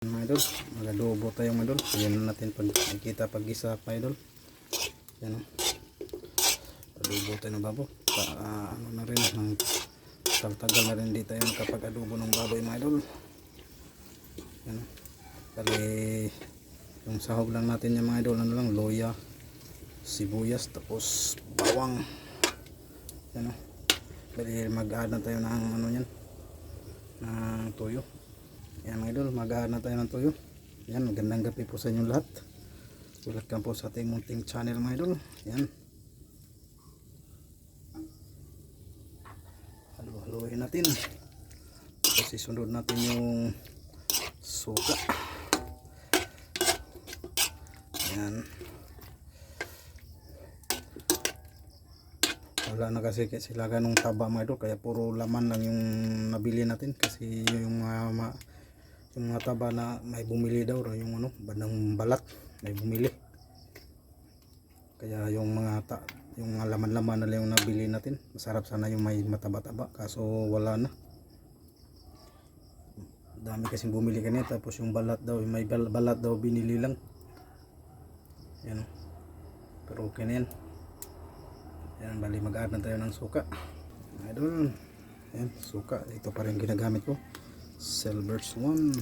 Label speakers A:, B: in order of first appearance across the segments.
A: Mga idol, mag-adobo tayo mga idol. Ayan na natin pag nakikita pag isa pa idol. Yan o. Adobo tayo ng babo. Ano na rin, tagal na rin di tayo nakapag-adobo ng baboy mga idol. Yan o. Kali yung sahog lang natin yung mga idol. Ano lang, loya, sibuyas, tapos bawang. Yan o. Kali mag-add na tayo ng ano yan, ng toyo. Yan mga idol, mag-add na tayo ng toyo. Yan, magandang gabi po sa inyo lahat. Welcome po sa ating munting channel mga idol. Yan. Halo-haloin natin. Tapos isunod natin yung suka. Yan. Wala na kasi sila ganong taba mga idol, kaya puro laman lang yung nabili natin. Kasi yung mga taba na may bumili daw, yung ano, bandang balat may bumili, kaya yung mga laman-laman na lang yung nabili natin. Masarap sana yung may mataba-taba, kaso wala na, dami kasing bumili kanina. Tapos yung balat daw, may balat daw binili lang. Yan, pero okay na yan. Yan, bali mag-add na tayo ng suka idol. Yan, suka, ito pa rin ginagamit ko, Silver's 1.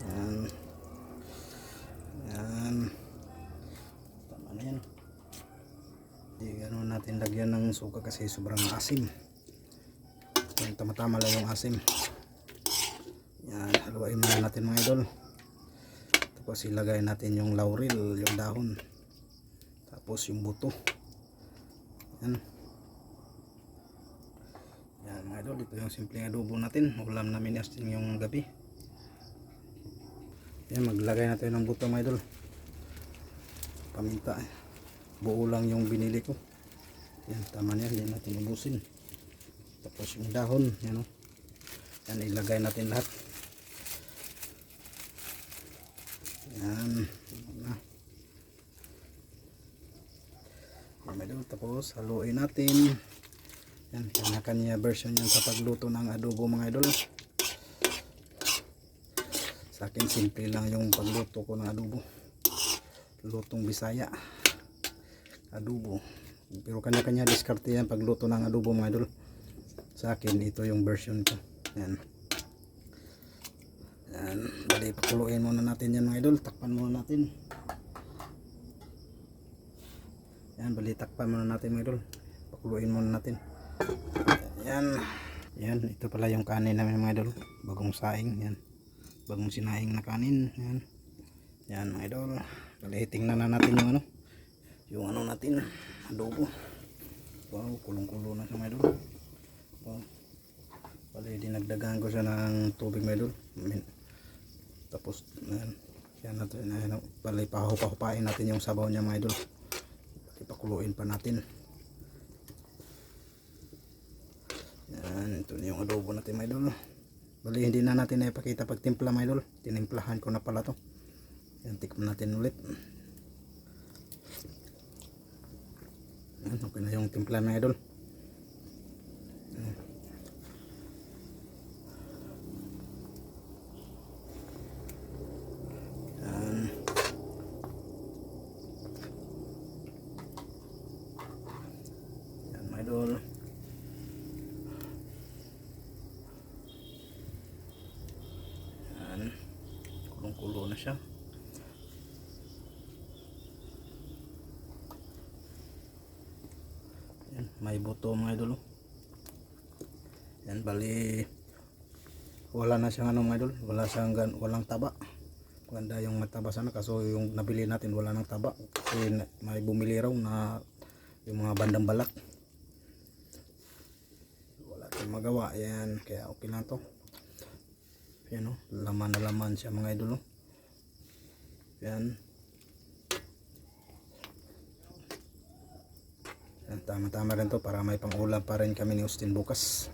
A: Yan. Yan. Tama na yan. Hindi gano'n natin lagyan ng suka kasi sobrang asim. Yan, tama-tama lang yung asim. Yan, haluin muna natin mga idol. Tapos ilagay natin yung laurel, yung dahon. Tapos yung buto. Yan. Yan mga idol, ito yung simpleng adobo natin. Ulam namin yung gabi. Yan, maglagay natin ng buto mga idol. Paminta. Buo lang yung binili ko. Yan, tama niya. Yan natin ubusin. Tapos yung dahon. Yan, o. Yan, ilagay natin lahat. Yan. Yan, mga idol. Tapos haluin natin. Yan, kanya-kanya version yan sa pagluto ng adobo mga idol. Sa akin simple lang yung pagluto ko ng adobo, lutong Bisaya adobo, pero kanya-kanya diskarte yan pagluto ng adobo mga idol. Sa akin ito yung version ko. Yan. Yan, bali pakuluin muna natin yan mga idol. Takpan muna natin. Yan, bali takpan muna natin mga idol. Pakuluin muna natin. Yan. Yan, ito pala yung kanin namin mga idol, bagong saing. Yan, bagong sinaing na kanin. Yan. Yan mga idol. Bali tingnan na natin yung ano natin, adobo. Wow, kulong-kulo na siya mga idol. Wow. Bali dinagdagan ko siya ng tubig mga idol. Tapos yan. Yan natin. Bali pahupain natin yung sabaw niya mga idol. Bali pakuluin pa natin. Yan, ito na yung adobo natin mga idol. Bali hindi na natin na ipakita pag timpla mga idol. Tinimplahan ko na pala to. Yan, tikman natin ulit. Yan, okay na yung timpla mga idol. Yan. Yan mga idol. Yan, kulong-kulo na siya. Yan, may buto mga idol. Yan, bali wala na siyang mga idol, walang taba. Maganda yung mataba sana, kaso yung nabili natin wala nang taba kasi may bumili raw na yung mga bandang balat. Wala tayong magawa. Yan, kaya okay lang to. Yan, laman na laman siya mga idol. Yan. Yan, tama-tama rin to para may pang-ulam pa rin kami ni Austin bukas.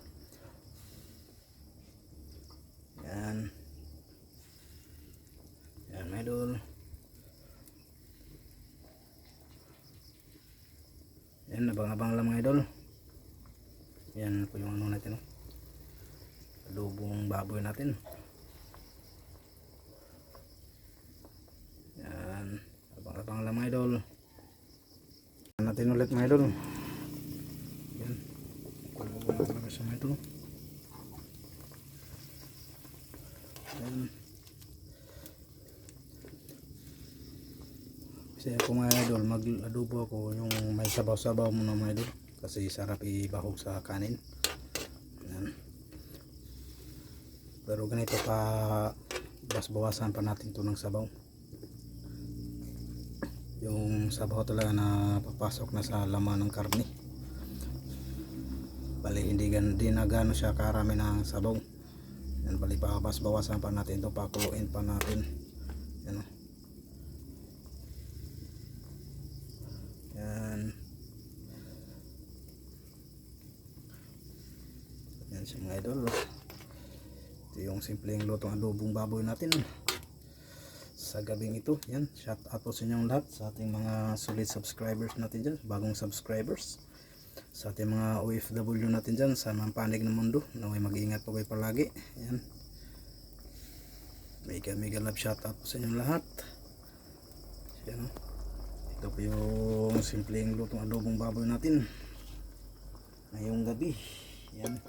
A: Yan. Yan mga idol. Yan, abang-abang lang mga idol. Yan po yung ano natin, adobong baboy natin. natin ulit mga idol. Yan. Kulo na talaga siya mga idol. Yan. Kasi ako mga idol, mag-adobo ako yung may sabaw-sabaw muna mga idol. Kasi sarap ibahog sa kanin. Yan. Pero ganito pa, bawas-bawasan pa natin to ng sabaw. Yung sabaw talaga na papasok na sa laman ng karne. Bali hindi na gano'n siya karami ng sabaw. Yan, bali pa bawas-bawasan pa natin to, pakuluin pa natin. Yan o. Yan. Yan siya mga idol. Ito yung simpleng lutong adobong baboy natin sa gabing ito. Yan, shout out po sa inyong lahat, sa ating mga solid subscribers natin dyan, bagong subscribers, sa ating mga OFW natin dyan sa mga panig ng mundo. Naway mag-iingat po kayo palagi. Yan, mega love shout out po sa inyong lahat. Yan, ito po yung simpleng lutong adobong baboy natin ngayong gabi. Yan.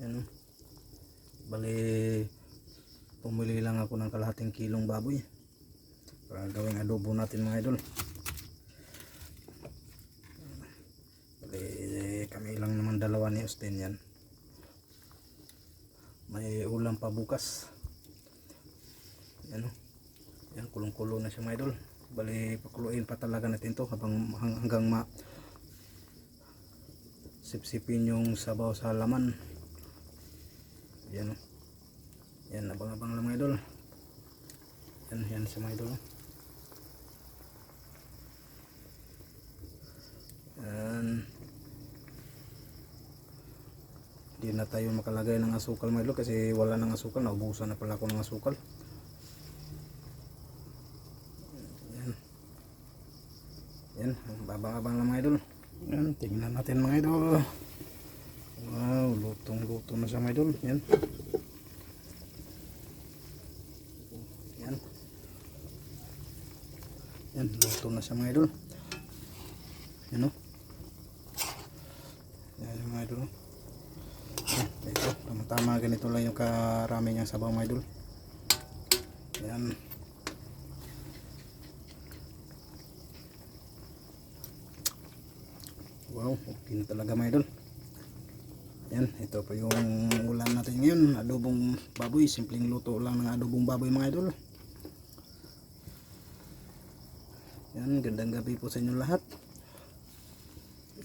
A: Yan, bali pumili lang ako ng kalahating kilong baboy para gawing adobo natin mga idol. Bali kami lang naman dalawa ni Austin. Yan, may ulam pa bukas. Yan, yan, kulong-kulo na siya mga idol. Bali pakuluin pa talaga natin to hanggang sipsipin yung sabaw sa laman. Yan, yan, abang-abang lang mga idol. Yan si mga idol. Yan. Hindi na tayo makalagay ng asukal mga idol kasi wala ng asukal. Naubusan na pala ako ng asukal. Yan. Yan, abang-abang lang mga idol. Yan, tingnan natin mga idol. Wow, lutong-luto na siya mga idol. Yan. Yan, luto na siya mga idol. Yan o. Yan mga idol. Yan, ito, tama-tama ganito lang yung karami niyang sabaw mga idol. Yan. Wow, okay na talaga mga idol. Yan, ito po yung ulam natin ngayon, adobong baboy. Simpleng luto lang ng adobong baboy mga idol. Yan, gandang gabi po sa inyo lahat.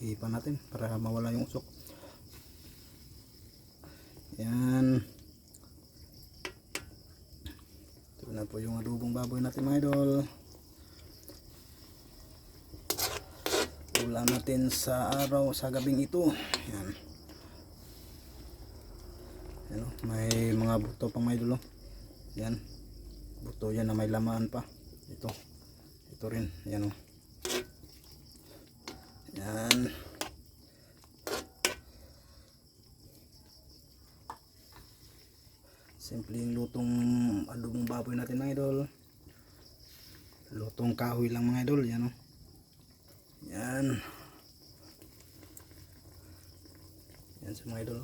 A: Ipan natin para mawala yung usok. Yan. Ito na po yung adobong baboy natin mga idol. Ulam natin sa araw, sa gabing ito. Yan. Yan, may mga buto pa mga idol. Yan. Buto yan na may laman pa. Ito rin, yan o. Yan. Simpleng lutong adobong baboy natin mga idol. Lutong kahoy lang mga idol, yan o. Yan. Yan sa mga idol.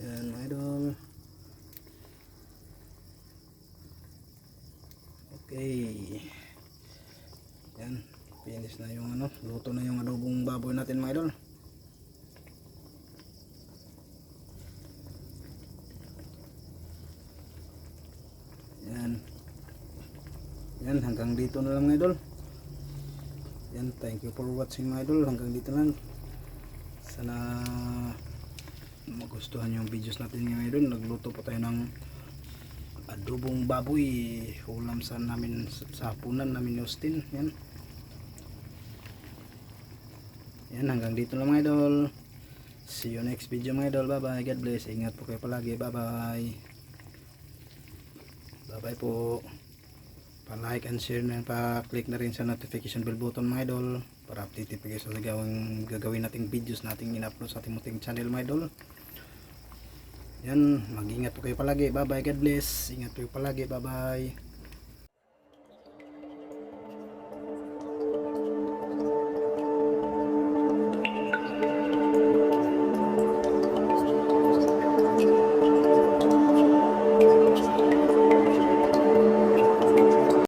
A: Yan mga idol. Okay. Yan, finish na yung luto na yung adobong baboy natin mga idol. Yan. Yan, hanggang dito na lang mga idol. Yan, thank you for watching mga idol. Hanggang dito lang. Sana magustuhan yung videos natin mga idol. Nagluto po tayo ng adobong baboy, ulam sa namin sa hapunan namin ni Austin. Yan. Yan, hanggang dito lang mga idol. See you next video mga idol. Bye bye, God bless. Ingat po kayo palagi. Bye bye. Bye bye po. Pa-like and share na, pa-click na rin sa notification bell button mga idol para updated po kayo sa gagawin nating videos nating in-upload sa ating munting channel mga idol. Yan, mag-ingat po kayo palagi. Bye bye, God bless. Ingat po kayo palagi. Bye bye.